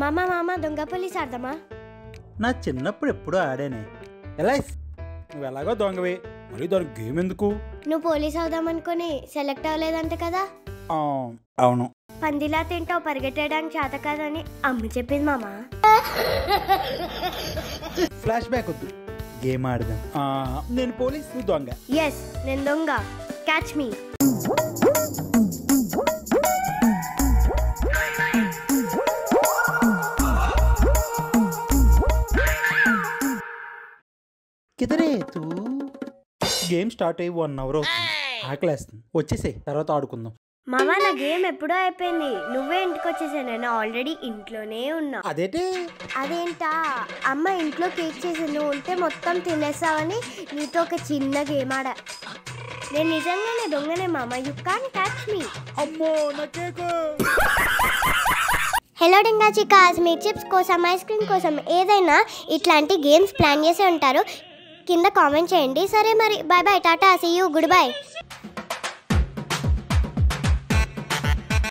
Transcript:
మామ మామ దొంగ పోలీస్ ఆడదామా? నా చిన్నప్పుడు ఎప్పుడూ ఆడానే. ఎలా నువ్వు ఎలాగో దొంగవే, మరి దానికి గేమ్ ఎందుకు? నువ్వు పోలీస్ అవుదామనుకుని సెలెక్ట్ అవ్వలేదంట కదా? అవును. పందిలా తింటావు, పరిగెట్టడానికి చేత కాదని అమ్మ చెప్పింది మామ. ఫ్లాష్ బ్యాక్ వద్దు, గేమ్ ఆడదాం. నేను పోలీస్, నువ్వు దొంగ. ఎస్, నేను దొంగ. క్యాచ్ మీ. కిదరే తూ. గేమ్ స్టార్ట్ అయ్యి 1 hour అవుతుంది. ఆకలేస్తుంది, వచ్చేసే తర్వాత ఆడుకుందాం. మామ నా గేమ్ ఎప్పుడో అయిపోయింది, నువ్వే ఇంటికి వచ్చేసా. నేను ఆల్రెడీ ఇంట్లోనే ఉన్నా. అదేంటా, అమ్మ ఇంట్లో కేక్ చేసి నువ్వు ఉంటే మొత్తం తినేస్తావని నీతో ఒక చిన్న గేమ్ ఆడా. నేను నిజంగానే దొంగనే మామ. You can catch me. అమ్మో నా కేకు. హలో డింగా చికాస్, మీ చిప్స్ కోసం, ఐస్ క్రీమ్ కోసం ఏదైనా ఇట్లాంటి గేమ్స్ ప్లాన్ చేసి ఉంటారు. కింద కామెంట్ చేయండి. సరే మరి, bye bye, tata, see you, good by.